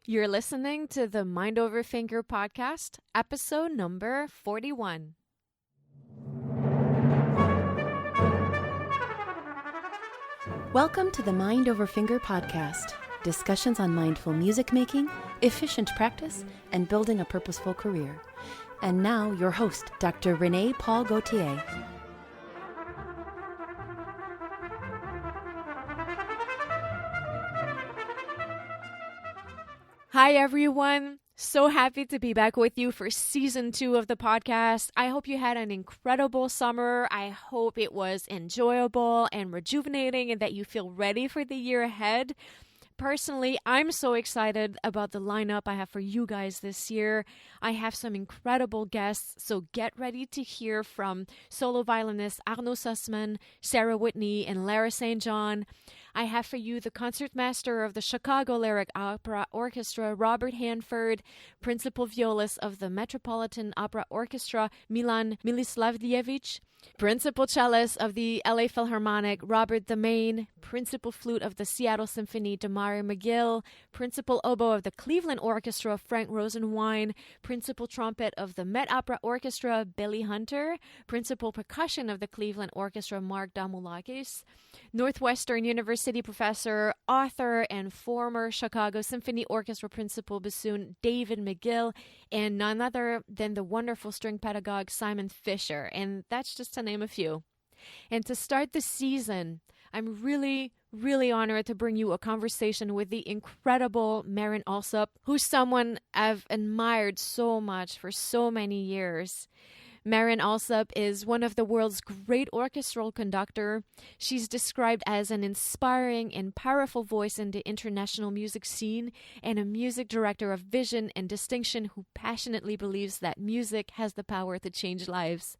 You're listening to the Mind Over Finger podcast, episode number 41. Welcome to the Mind Over Finger podcast, discussions on mindful music making, efficient practice, and building a purposeful career. And now, your host, Dr. Renee Paul Gauthier. Hi, everyone. So happy to be back with you for season 2 of the podcast. I hope you had an incredible summer. I hope it was enjoyable and rejuvenating and that you feel ready for the year ahead. Personally, I'm so excited about the lineup I have for you guys this year. I have some incredible guests, so get ready to hear from solo violinists Arnaud Sussman, Sarah Whitney, and Lara St. John. I have for you the concertmaster of the Chicago Lyric Opera Orchestra, Robert Hanford, principal violist of the Metropolitan Opera Orchestra, Milan Milislavljevic, principal cellist of the LA Philharmonic, Robert Demain, principal flute of the Seattle Symphony, Damari McGill, principal oboe of the Cleveland Orchestra, Frank Rosenwein, principal trumpet of the Met Opera Orchestra, Billy Hunter, principal percussion of the Cleveland Orchestra, Mark Damoulakis, Northwestern University professor, author, and former Chicago Symphony Orchestra principal bassoon David McGill, and none other than the wonderful string pedagogue Simon Fisher. And that's just to name a few. And to start the season, I'm really honored to bring you a conversation with the incredible Marin Alsop, who's someone I've admired so much for so many years. Marin Alsop is one of the world's great orchestral conductor. She's described as an inspiring and powerful voice in the international music scene and a music director of vision and distinction who passionately believes that music has the power to change lives.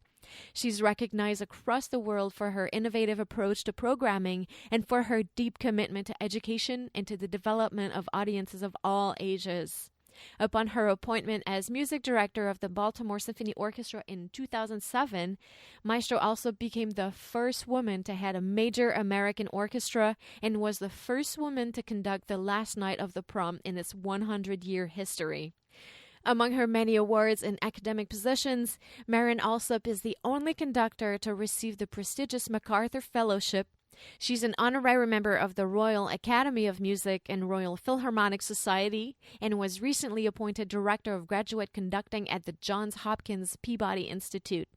She's recognized across the world for her innovative approach to programming and for her deep commitment to education and to the development of audiences of all ages. Upon her appointment as music director of the Baltimore Symphony Orchestra in 2007, Maestro also became the first woman to head a major American orchestra and was the first woman to conduct the last night of the prom in its 100-year history. Among her many awards and academic positions, Marin Alsop is the only conductor to receive the prestigious MacArthur Fellowship. She's an honorary member of the Royal Academy of Music and Royal Philharmonic Society and was recently appointed Director of Graduate Conducting at the Johns Hopkins Peabody Institute.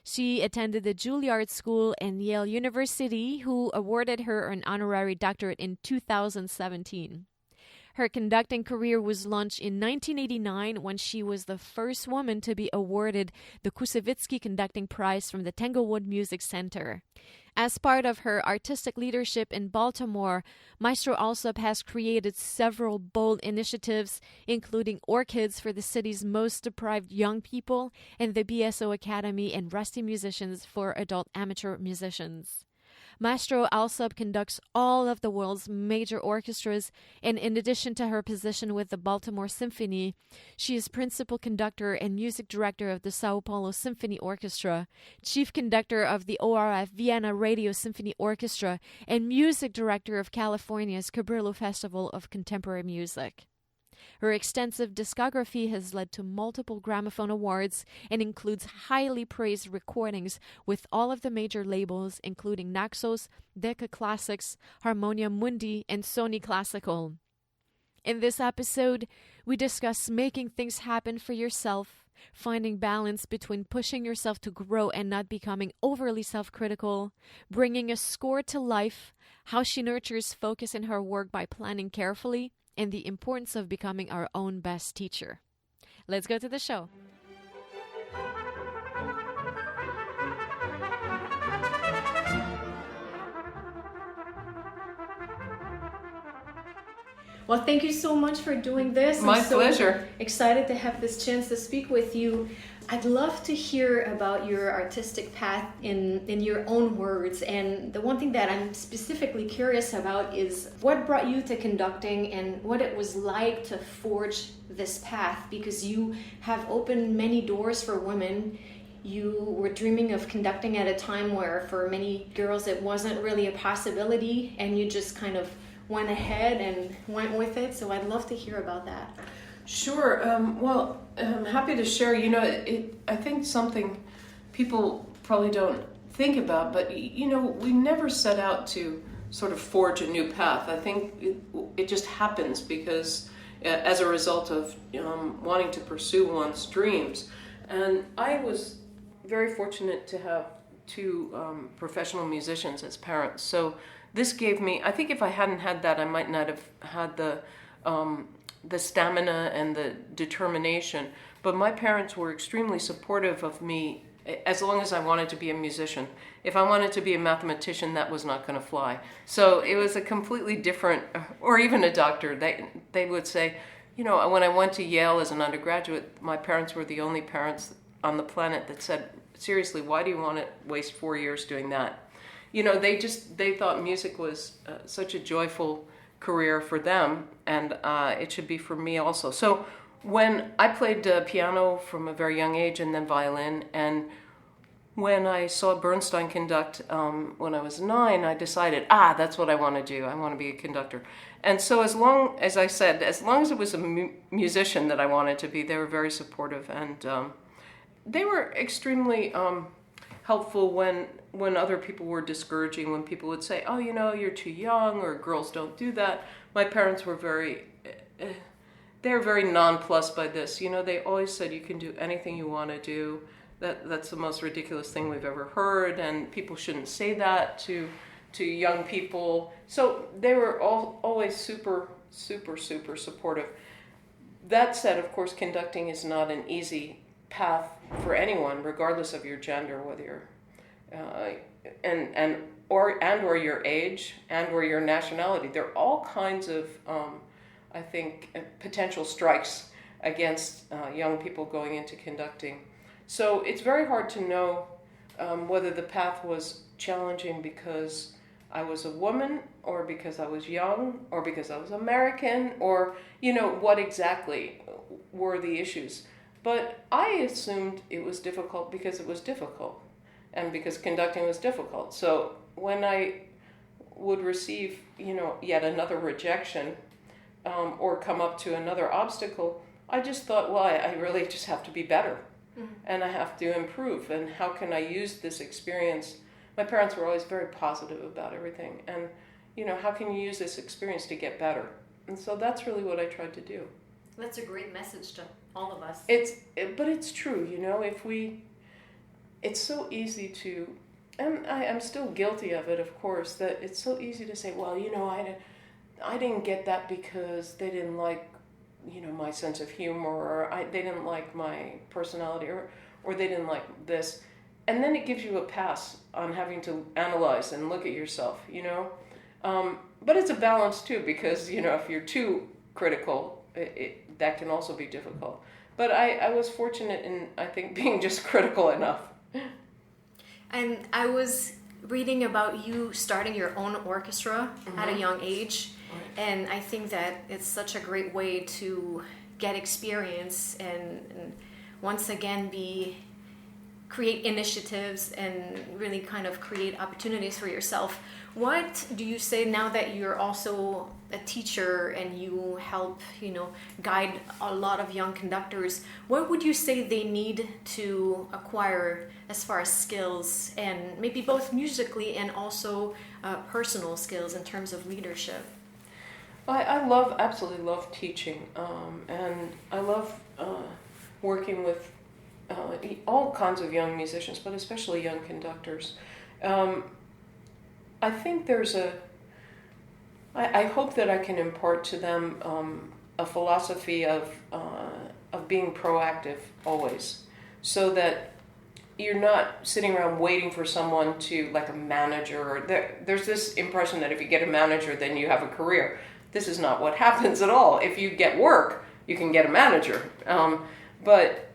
She attended the Juilliard School and Yale University, who awarded her an honorary doctorate in 2017. Her conducting career was launched in 1989 when she was the first woman to be awarded the Kusevitsky Conducting Prize from the Tanglewood Music Center. As part of her artistic leadership in Baltimore, Maestro Alsop has created several bold initiatives, including Orchids for the city's most deprived young people and the BSO Academy and Rusty Musicians for adult amateur musicians. Maestro Alsop conducts all of the world's major orchestras, and in addition to her position with the Baltimore Symphony, she is principal conductor and music director of the Sao Paulo Symphony Orchestra, chief conductor of the ORF Vienna Radio Symphony Orchestra, and music director of California's Cabrillo Festival of Contemporary Music. Her extensive discography has led to multiple gramophone awards and includes highly praised recordings with all of the major labels, including Naxos, Decca Classics, Harmonia Mundi, and Sony Classical. In this episode, we discuss making things happen for yourself, finding balance between pushing yourself to grow and not becoming overly self-critical, bringing a score to life, how she nurtures focus in her work by planning carefully, and the importance of becoming our own best teacher. Let's go to the show. Well, thank you so much for doing this. My pleasure. Excited to have this chance to speak with you. I'd love to hear about your artistic path in your own words. And the one thing that I'm specifically curious about is what brought you to conducting and what it was like to forge this path, because you have opened many doors for women. You were dreaming of conducting at a time where for many girls it wasn't really a possibility, and you just kind of went ahead and went with it. So I'd love to hear about that. Sure. Well, I'm happy to share. I think something people probably don't think about, but we never set out to sort of forge a new path. I think it just happens because as a result of wanting to pursue one's dreams. And I was very fortunate to have two professional musicians as parents. So this gave me, I think if I hadn't had that, I might not have had the stamina and the determination. But my parents were extremely supportive of me as long as I wanted to be a musician. If I wanted to be a mathematician, that was not going to fly. So it was a completely different, or even a doctor. They would say, when I went to Yale as an undergraduate, my parents were the only parents on the planet that said, seriously, why do you want to waste 4 years doing that? They thought music was such a joyful career for them, and it should be for me also. So when I played piano from a very young age and then violin, and when I saw Bernstein conduct when I was 9, I decided, that's what I want to do. I want to be a conductor. And so as long as it was a musician that I wanted to be, they were very supportive, and they were extremely helpful when other people were discouraging, when people would say, you're too young, or girls don't do that. My parents were very nonplussed by this. They always said, you can do anything you want to do. That's the most ridiculous thing we've ever heard, and people shouldn't say that to young people. So they were always super, super, super supportive. That said, of course, conducting is not an easy path for anyone, regardless of your gender, whether you're or your age or your nationality. There are all kinds of I think potential strikes against young people going into conducting. So it's very hard to know whether the path was challenging because I was a woman, or because I was young, or because I was American, or what exactly were the issues. But I assumed it was difficult because it was difficult, and because conducting was difficult. So when I would receive, yet another rejection, or come up to another obstacle, I just thought, well, I really just have to be better, and I have to improve. And how can I use this experience? My parents were always very positive about everything, and how can you use this experience to get better? And so that's really what I tried to do. That's a great message to all of us. But it's true, it's so easy to, and I'm still guilty of it, of course, that it's so easy to say, well, I didn't get that because they didn't like, my sense of humor, or they didn't like my personality, or they didn't like this. And then it gives you a pass on having to analyze and look at yourself, But it's a balance too, because, if you're too critical, that can also be difficult. But I was fortunate in, I think, being just critical enough. And I was reading about you starting your own orchestra at a young age. Right. And I think that it's such a great way to get experience and once again create initiatives and really kind of create opportunities for yourself. What do you say now that you're also a teacher and you help, guide a lot of young conductors? What would you say they need to acquire as far as skills, and maybe both musically and also personal skills in terms of leadership? I absolutely love teaching, and I love working with all kinds of young musicians, but especially young conductors. I think I hope that I can impart to them a philosophy of being proactive always, so that you're not sitting around waiting for someone to, like a manager. There's this impression that if you get a manager, then you have a career. This is not what happens at all. If you get work, you can get a manager. But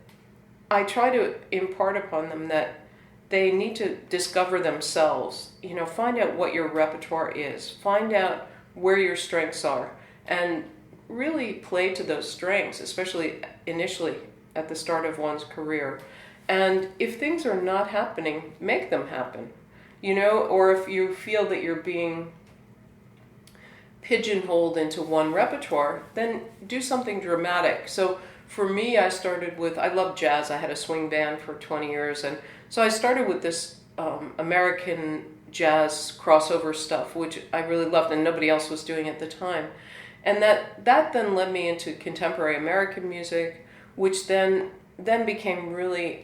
I try to impart upon them that they need to discover themselves, find out what your repertoire is, find out where your strengths are, and really play to those strengths, especially initially at the start of one's career. And if things are not happening, make them happen, or if you feel that you're being pigeonholed into one repertoire, then do something dramatic. So for me, I started with, I love jazz. I had a swing band for 20 years. And so I started with this American jazz crossover stuff, which I really loved and nobody else was doing at the time. And that then led me into contemporary American music, which then became really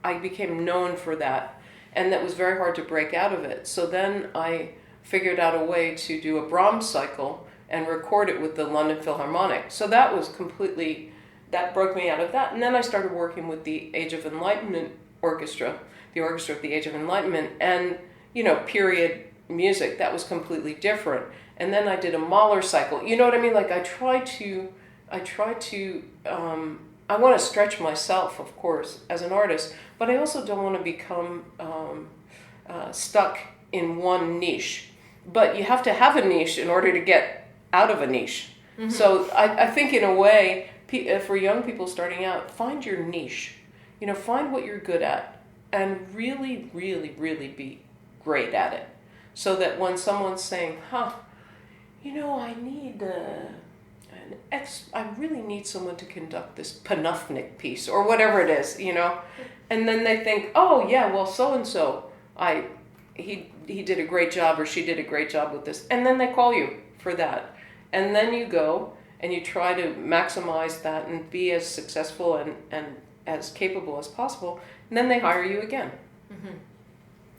I became known for that. And that was very hard to break out of it. So then I figured out a way to do a Brahms cycle and record it with the London Philharmonic. So that broke me out of that. And then I started working with the Age of Enlightenment Orchestra, the Orchestra of the Age of Enlightenment, and, period music. That was completely different. And then I did a Mahler cycle. You know what I mean? Like I want to stretch myself, of course, as an artist, but I also don't want to become stuck in one niche. But you have to have a niche in order to get out of a niche. Mm-hmm. So I think in a way, for young people starting out, find your niche. Find what you're good at and really, really, really be great at it. So that when someone's saying, I really need someone to conduct this Panufnik piece or whatever it is, and then they think, oh yeah, well, so-and-so, he did a great job or she did a great job with this. And then they call you for that. And then you go and you try to maximize that and be as successful and as capable as possible. And then they hire you again. Mm-hmm.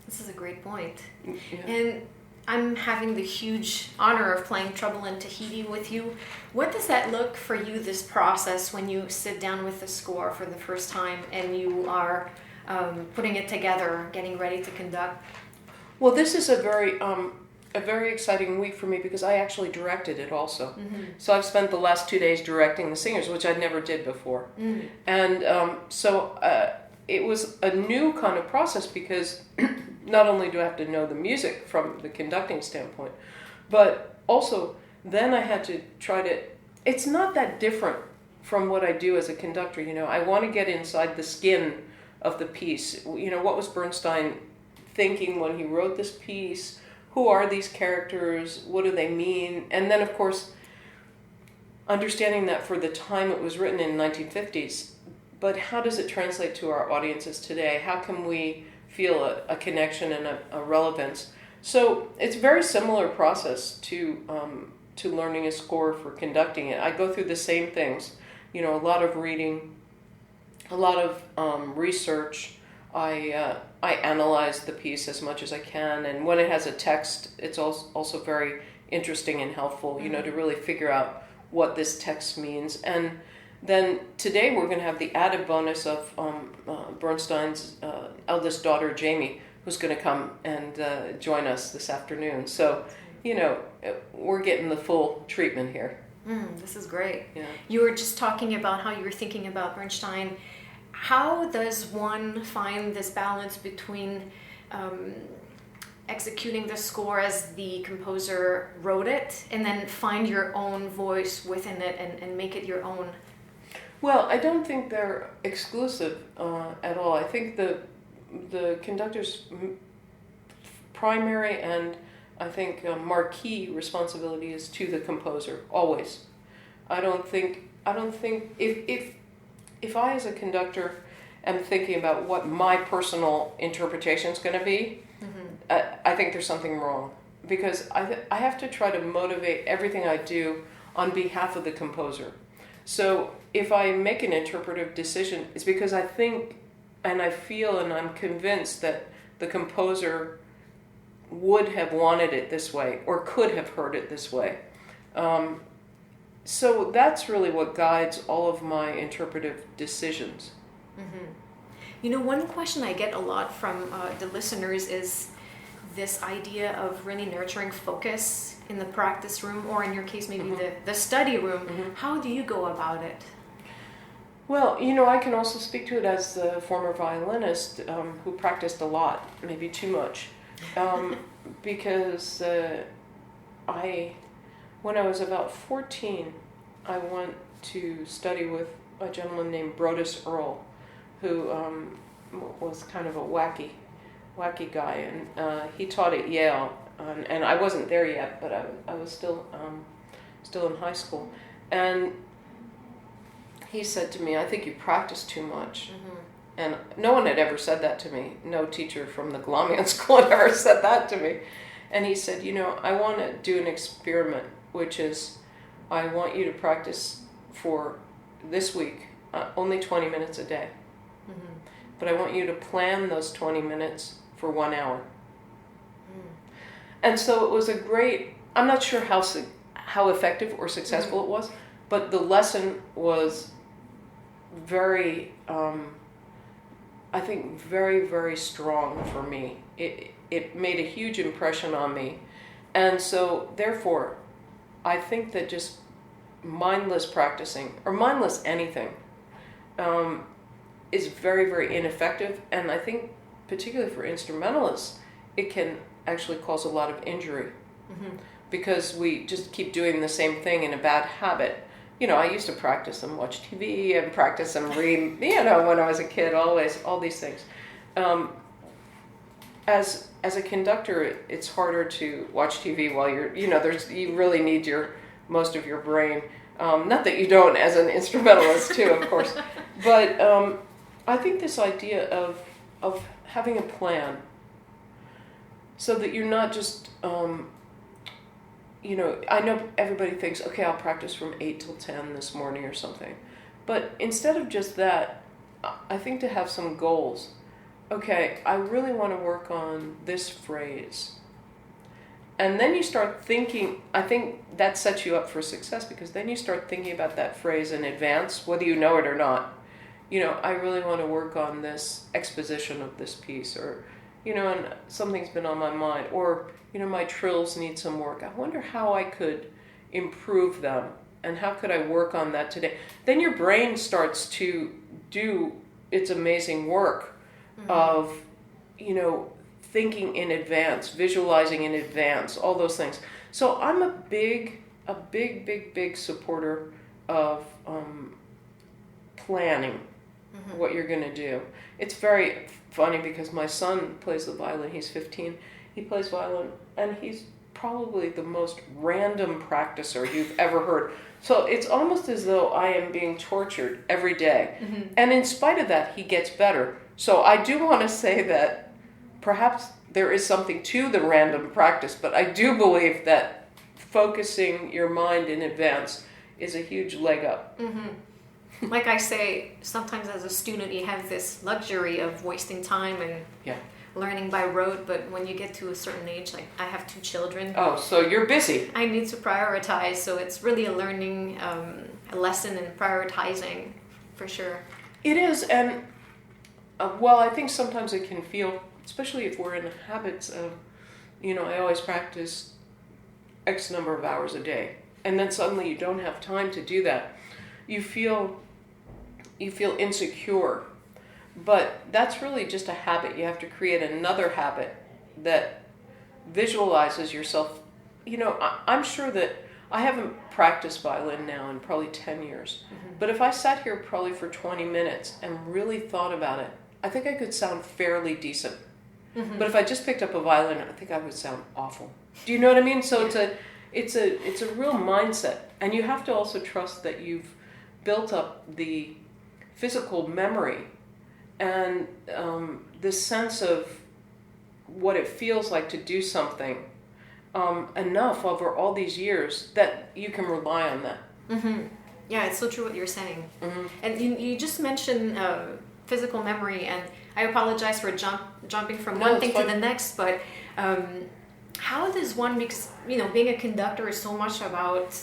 This is a great point. Yeah. And I'm having the huge honor of playing Trouble in Tahiti with you. What does that look for you, this process, when you sit down with the score for the first time and you are putting it together, getting ready to conduct? Well, this is a very exciting week for me because I actually directed it also. Mm-hmm. So I've spent the last 2 days directing the singers, which I never did before. Mm-hmm. And so it was a new kind of process because not only do I have to know the music from the conducting standpoint, but also then I had to it's not that different from what I do as a conductor. I want to get inside the skin of the piece. What was Bernstein thinking when he wrote this piece? Who are these characters? What do they mean? And then, of course, understanding that for the time it was written in 1950s, but how does it translate to our audiences today? How can we feel a connection and a relevance? So it's a very similar process to learning a score for conducting it. I go through the same things, a lot of reading, a lot of research. I analyze the piece as much as I can, and when it has a text, it's also very interesting and helpful, to really figure out what this text means. And then today we're going to have the added bonus of Bernstein's eldest daughter, Jamie, who's going to come and join us this afternoon. So, we're getting the full treatment here. This is great. Yeah. You were just talking about how you were thinking about Bernstein. How does one find this balance between executing the score as the composer wrote it and then find your own voice within it and make it your own? Well, I don't think they're exclusive at all. I think the conductor's primary and I think marquee responsibility is to the composer, always. I don't think if I as a conductor am thinking about what my personal interpretation is going to be, I think there's something wrong. Because I have to try to motivate everything I do on behalf of the composer. So if I make an interpretive decision, it's because I think and I feel and I'm convinced that the composer would have wanted it this way or could have heard it this way. So that's really what guides all of my interpretive decisions. Mm-hmm. One question I get a lot from the listeners is this idea of really nurturing focus in the practice room, or in your case, maybe the study room. Mm-hmm. How do you go about it? Well, I can also speak to it as a former violinist who practiced a lot, maybe too much. Because when I was about 14, I went to study with a gentleman named Brodus Earl, who was kind of a wacky guy, and he taught at Yale, and I wasn't there yet, but I was still in high school. And he said to me, "I think you practice too much." And no one had ever said that to me. No teacher from the Galamian school had ever said that to me. And he said, I want to do an experiment, which is I want you to practice for this week only 20 minutes a day. But I want you to plan those 20 minutes for 1 hour. And so it was I'm not sure how effective or successful it was, but the lesson was very, I think very, very strong for me. It made a huge impression on me. And so therefore, I think that just mindless practicing, or mindless anything, is very, very ineffective. And I think particularly for instrumentalists, it can actually cause a lot of injury. Because we just keep doing the same thing in a bad habit. I used to practice and watch TV and practice and read, when I was a kid, always, all these things. As a conductor, it's harder to watch TV while you're, you really need most of your brain. Not that you don't as an instrumentalist too, of course. But I think this idea of having a plan so that you're not just... I know everybody thinks, okay, I'll practice from 8 till 10 this morning or something. But instead of just that, I think to have some goals. Okay, I really want to work on this phrase. And then you start thinking, I think that sets you up for success, because then you start thinking about that phrase in advance, whether you know it or not. I really want to work on this exposition of this piece, or, and something's been on my mind, or, my trills need some work. I wonder how I could improve them, and how could I work on that today? Then your brain starts to do its amazing work of, thinking in advance, visualizing in advance, all those things. So I'm a big supporter of planning what you're going to do. It's very funny because my son plays the violin. He's 15. He plays violin, and he's probably the most random practicer you've ever heard. So it's almost as though I am being tortured every day. And in spite of that, he gets better. So I do want to say that perhaps there is something to the random practice, but I do believe that focusing your mind in advance is a huge leg up. Like I say, sometimes as a student, you have this luxury of wasting time and learning by rote, but when you get to a certain age, like I have 2 children. Oh, so you're busy. I need to prioritize, so it's really a learning a lesson in prioritizing, for sure. It is, and I think sometimes it can feel, especially if we're in the habits of, I always practice X number of hours a day, and then suddenly you don't have time to do that. You feel insecure. But that's really just a habit. You have to create another habit that visualizes yourself. I'm sure that I haven't practiced violin now in probably 10 years. But if I sat here probably for 20 minutes and really thought about it, I think I could sound fairly decent. But if I just picked up a violin, I think I would sound awful. Do you know what I mean? So it's a real mindset. And you have to also trust that you've built up the physical memory and this sense of what it feels like to do something enough over all these years that you can rely on that. Yeah, it's so true what you're saying. And you just mentioned physical memory, and I apologize for jumping from one thing to the next, but how does one, because being a conductor is so much about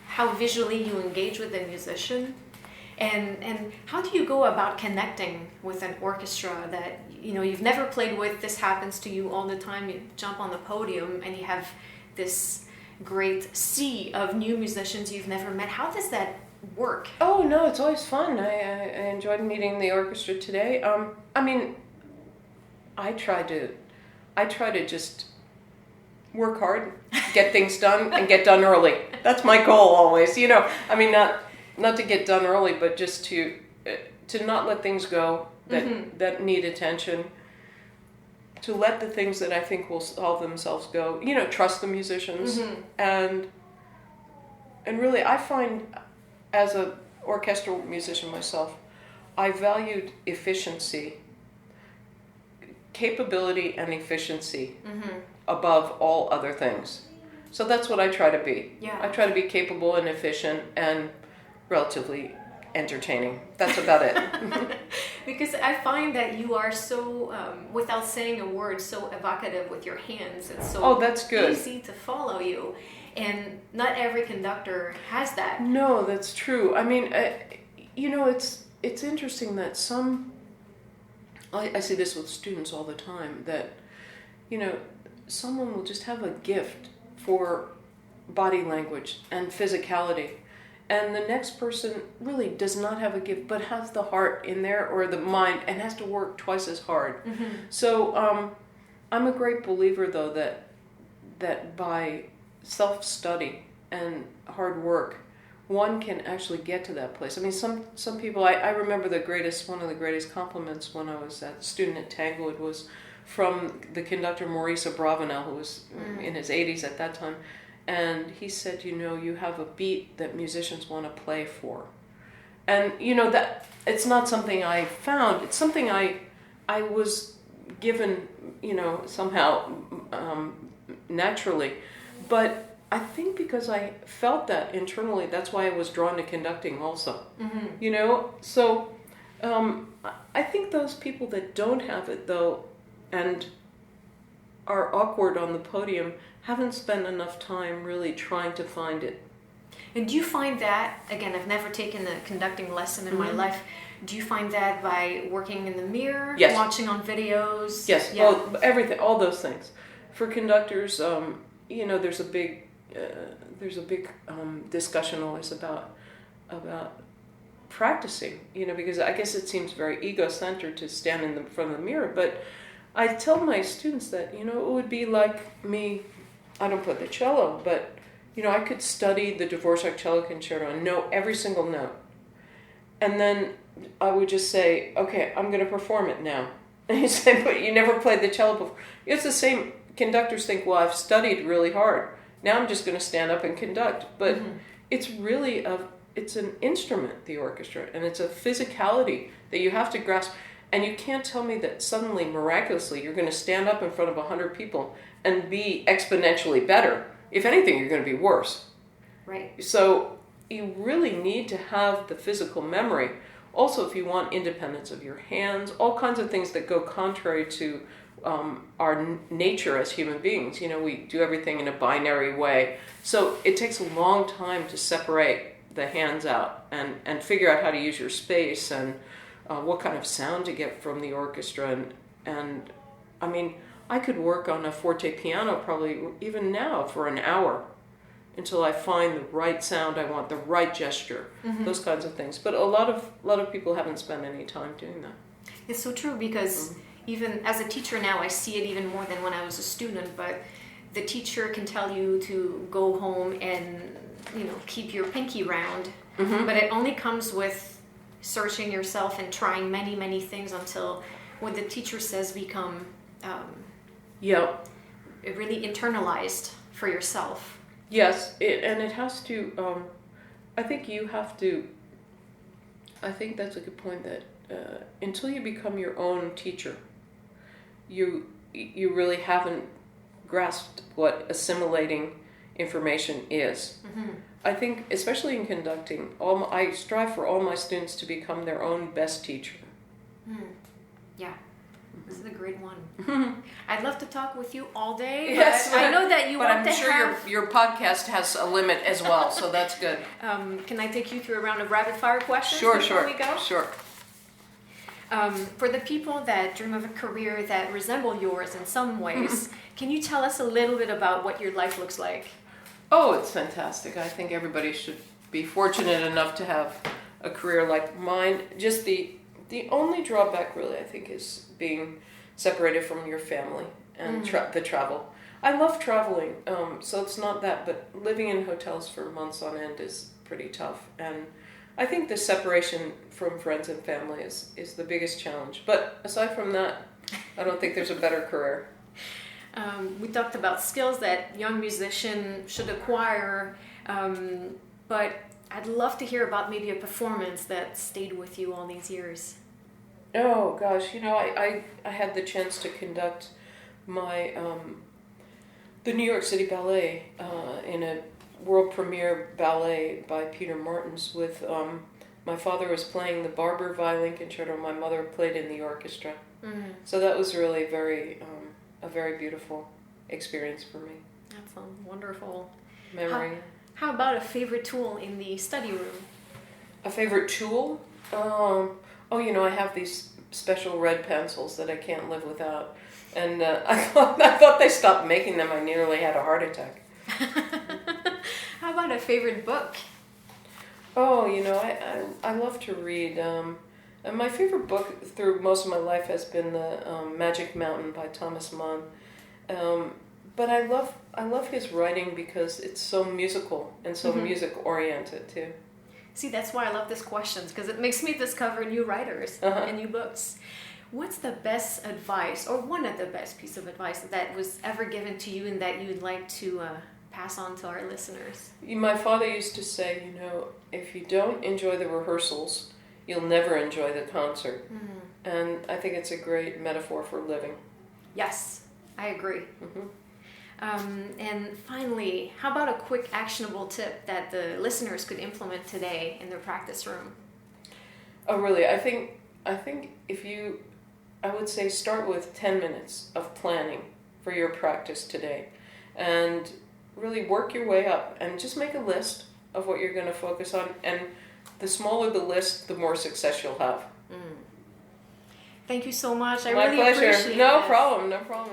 how visually you engage with the musician. And how do you go about connecting with an orchestra that you've never played with? This happens to you all the time. You jump on the podium and you have this great sea of new musicians you've never met. How does that work? Oh no, it's always fun. I enjoyed meeting the orchestra today. I try to just work hard, get things done, and get done early. That's my goal always. Not to get done early, but just to not let things go that need attention. to let the things that I think will solve themselves go. Trust the musicians, and really, I find as a orchestral musician myself, I valued efficiency, capability, and efficiency above all other things. So that's what I try to be. Yeah. I try to be capable and efficient and relatively entertaining. That's about it. Because I find that you are so, without saying a word, so evocative with your hands. It's so that's good. easy to follow you. And not every conductor has that. No, that's true. I mean, it's interesting that I see this with students all the time, that, someone will just have a gift for body language and physicality. And the next person really does not have a gift, but has the heart in there or the mind and has to work twice as hard. So I'm a great believer, though, that by self-study and hard work, one can actually get to that place. I mean, some people, I remember one of the greatest compliments when I was a student at Tanglewood was from the conductor Maurice Abravanel, who was in his 80s at that time. And he said, you have a beat that musicians want to play for. And, that it's not something I found. It's something I was given, somehow naturally. But I think because I felt that internally, that's why I was drawn to conducting also. So I think those people that don't have it, though, and are awkward on the podium, haven't spent enough time really trying to find it. And do you find that, again, I've never taken a conducting lesson in my life, do you find that by working in the mirror, yes. watching on videos? Yes, yeah. Well, everything, all those things. For conductors, there's a big discussion always about practicing, because I guess it seems very ego-centered to stand in front of the mirror, but I tell my students that, it would be like me, I don't play the cello, but, I could study the Dvorak cello concerto and know every single note. And then I would just say, okay, I'm going to perform it now. And you say, but you never played the cello before. It's the same. Conductors think, well, I've studied really hard. Now I'm just going to stand up and conduct. But it's really it's an instrument, the orchestra, and it's a physicality that you have to grasp. And you can't tell me that suddenly, miraculously, you're going to stand up in front of 100 people and be exponentially better. If anything, you're going to be worse. Right. So you really need to have the physical memory. Also, if you want independence of your hands, all kinds of things that go contrary to our nature as human beings. We do everything in a binary way. So it takes a long time to separate the hands out and figure out how to use your space and what kind of sound to get from the orchestra. And I mean, I could work on a forte piano probably even now for an hour until I find the right sound I want, the right gesture, those kinds of things. But a lot of people haven't spent any time doing that. It's so true, because even as a teacher now, I see it even more than when I was a student, but the teacher can tell you to go home and, keep your pinky round, but it only comes with searching yourself and trying many, many things until what the teacher says become really internalized for yourself. Yes, it has to, I think that's a good point, that until you become your own teacher, you really haven't grasped what assimilating information is. I think, especially in conducting, I strive for all my students to become their own best teacher. Yeah. This is a great one. I'd love to talk with you all day. Yes, but I know that you want to have... But I'm sure your podcast has a limit as well, so that's good. Can I take you through a round of rapid-fire questions before we go? Sure. For the people that dream of a career that resemble yours in some ways, can you tell us a little bit about what your life looks like? Oh, it's fantastic. I think everybody should be fortunate enough to have a career like mine. Just the only drawback, really, I think, is being separated from your family and the travel. I love traveling, so it's not that, but living in hotels for months on end is pretty tough. And I think the separation from friends and family is the biggest challenge. But aside from that, I don't think there's a better career. We talked about skills that young musicians should acquire, but I'd love to hear about maybe a performance that stayed with you all these years. Oh gosh, I had the chance to conduct my the New York City Ballet in a world premiere ballet by Peter Martins with my father was playing the Barber violin concerto, my mother played in the orchestra. Mm-hmm. So that was really a very beautiful experience for me. That sounds wonderful. Memory. How about a favorite tool in the study room? A favorite tool? I have these special red pencils that I can't live without. And I thought they stopped making them. I nearly had a heart attack. How about a favorite book? Oh, I love to read. And my favorite book through most of my life has been the Magic Mountain by Thomas Mann. But I love his writing because it's so musical and so music-oriented, too. See, that's why I love this question, because it makes me discover new writers and new books. What's the best advice, or one of the best pieces of advice that was ever given to you and that you'd like to pass on to our listeners? My father used to say, if you don't enjoy the rehearsals, you'll never enjoy the concert. Mm-hmm. And I think it's a great metaphor for living. Yes, I agree. Mm-hmm. And finally, how about a quick actionable tip that the listeners could implement today in their practice room? Oh, really? I think I would say start with 10 minutes of planning for your practice today. And really work your way up and just make a list of what you're going to focus on. And the smaller the list, the more success you'll have. Mm. Thank you so much. My really pleasure. Appreciate No this. problem at all.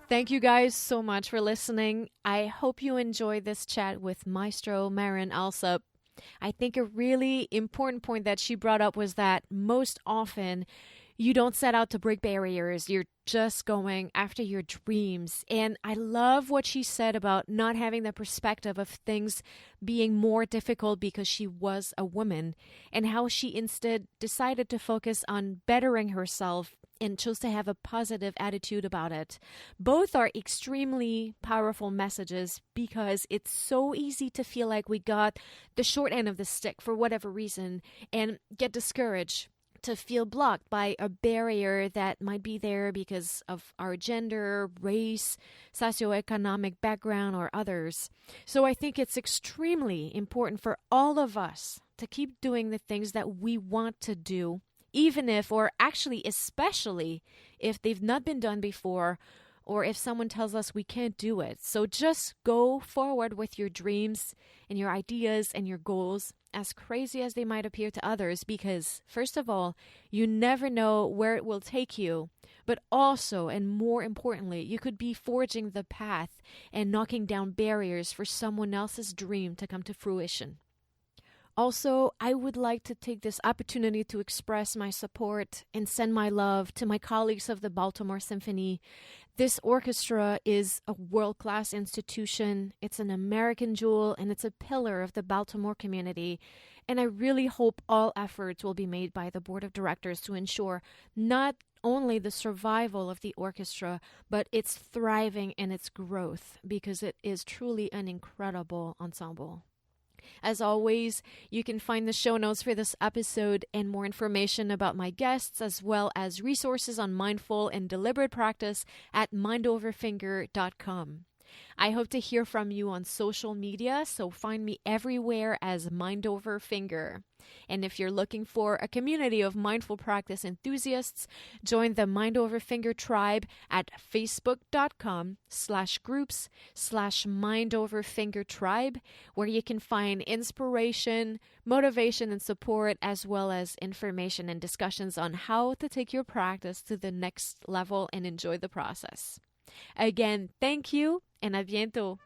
Thank you guys so much for listening. I hope you enjoyed this chat with Maestro Marin Alsop. I think a really important point that she brought up was that most often you don't set out to break barriers. You're just going after your dreams. And I love what she said about not having the perspective of things being more difficult because she was a woman, and how she instead decided to focus on bettering herself and chose to have a positive attitude about it. Both are extremely powerful messages because it's so easy to feel like we got the short end of the stick for whatever reason and get discouraged, to feel blocked by a barrier that might be there because of our gender, race, socioeconomic background, or others. So I think it's extremely important for all of us to keep doing the things that we want to do, even if, or actually especially if they've not been done before, or if someone tells us we can't do it. So just go forward with your dreams and your ideas and your goals, as crazy as they might appear to others, because first of all, you never know where it will take you, but also, and more importantly, you could be forging the path and knocking down barriers for someone else's dream to come to fruition. Also, I would like to take this opportunity to express my support and send my love to my colleagues of the Baltimore Symphony. This orchestra is a world-class institution. It's an American jewel, and it's a pillar of the Baltimore community. And I really hope all efforts will be made by the board of directors to ensure not only the survival of the orchestra, but its thriving and its growth, because it is truly an incredible ensemble. As always, you can find the show notes for this episode and more information about my guests, as well as resources on mindful and deliberate practice at mindoverfinger.com. I hope to hear from you on social media, so find me everywhere as Mind Over Finger. And if you're looking for a community of mindful practice enthusiasts, join the Mind Over Finger tribe at facebook.com/groups/Mind Over Finger tribe, where you can find inspiration, motivation, and support, as well as information and discussions on how to take your practice to the next level and enjoy the process. Again, thank you, and à bientôt.